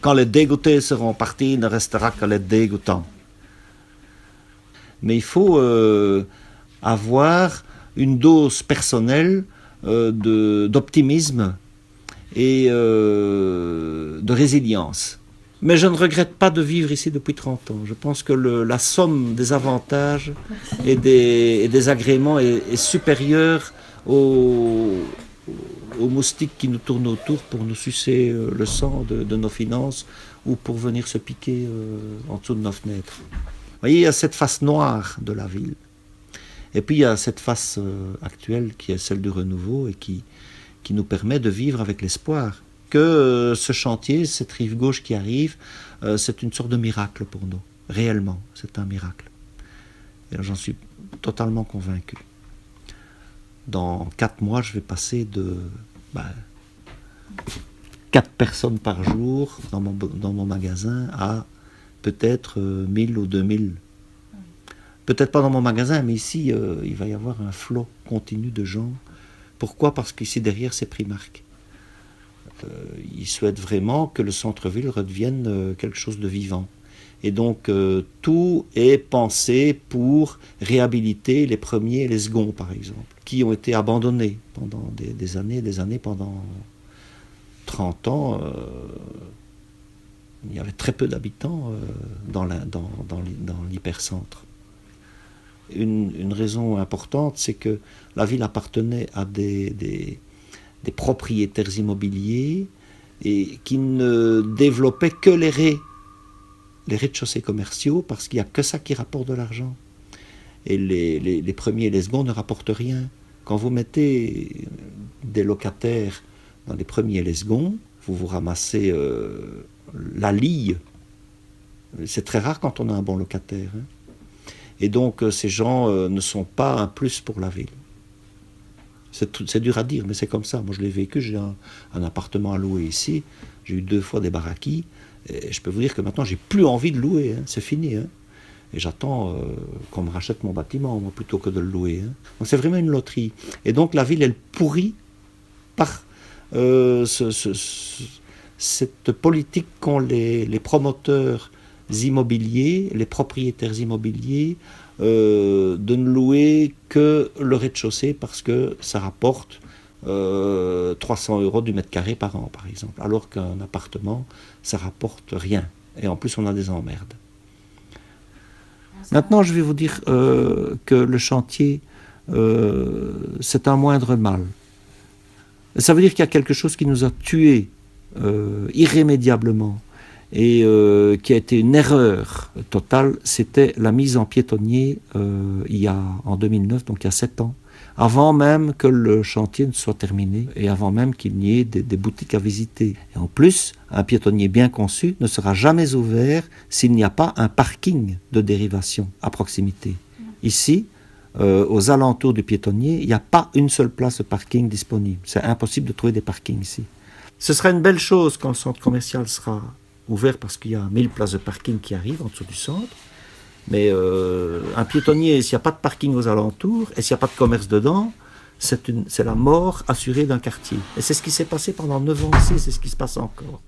Quand les dégoûtés seront partis, il ne restera que les dégoûtants. Mais il faut avoir une dose personnelle d'optimisme et de résilience. Mais je ne regrette pas de vivre ici depuis 30 ans. Je pense que la somme des avantages et des agréments est supérieure aux moustiques qui nous tournent autour pour nous sucer le sang de nos finances ou pour venir se piquer en dessous de nos fenêtres. Vous voyez, il y a cette face noire de la ville. Et puis il y a cette face actuelle qui est celle du renouveau et qui nous permet de vivre avec l'espoir que ce chantier, cette rive gauche qui arrive, c'est une sorte de miracle pour nous. Réellement, c'est un miracle. Et j'en suis totalement convaincu. Dans 4 mois, je vais passer de 4 personnes par jour dans mon magasin à peut-être 1000 ou 2000. Peut-être pas dans mon magasin, mais ici, il va y avoir un flot continu de gens. Pourquoi ? Parce qu'ici, derrière, c'est Primark. Ils souhaitent vraiment que le centre-ville redevienne quelque chose de vivant. Et donc, tout est pensé pour réhabiliter les premiers et les seconds, par exemple, qui ont été abandonnés pendant des années, pendant 30 ans. Il y avait très peu d'habitants dans l'hypercentre. Une raison importante, c'est que la ville appartenait à des propriétaires immobiliers et qui ne développaient que les rez-de-chaussée commerciaux parce qu'il n'y a que ça qui rapporte de l'argent. Et les premiers et les seconds ne rapportent rien. Quand vous mettez des locataires dans les premiers et les seconds, vous ramassez la lie. C'est très rare quand on a un bon locataire. Hein. Et donc ces gens ne sont pas un plus pour la ville. C'est dur à dire, mais c'est comme ça. Moi je l'ai vécu, j'ai un appartement à louer ici, j'ai eu 2 fois des baraquis, et je peux vous dire que maintenant j'ai plus envie de louer, hein. C'est fini. Hein. Et j'attends qu'on me rachète mon bâtiment, moi, plutôt que de le louer. Hein. Donc c'est vraiment une loterie. Et donc la ville, elle pourrit par cette politique qu'ont les promoteurs immobiliers, les propriétaires immobiliers, de ne louer que le rez-de-chaussée parce que ça rapporte 300 € du mètre carré par an, par exemple, alors qu'un appartement, ça rapporte rien. Et en plus, on a des emmerdes. Maintenant, je vais vous dire que le chantier, c'est un moindre mal. Ça veut dire qu'il y a quelque chose qui nous a tués irrémédiablement et qui a été une erreur totale, c'était la mise en piétonnier en 2009, donc il y a 7 ans, avant même que le chantier ne soit terminé et avant même qu'il n'y ait des boutiques à visiter. Et en plus, un piétonnier bien conçu ne sera jamais ouvert s'il n'y a pas un parking de dérivation à proximité. Ici, aux alentours du piétonnier, il n'y a pas une seule place de parking disponible. C'est impossible de trouver des parkings ici. Ce sera une belle chose quand le centre commercial sera ouvert parce qu'il y a 1000 places de parking qui arrivent en dessous du centre. Mais un piétonnier, s'il n'y a pas de parking aux alentours et s'il n'y a pas de commerce dedans, c'est la mort assurée d'un quartier. Et c'est ce qui s'est passé pendant 9 ans ici, c'est ce qui se passe encore.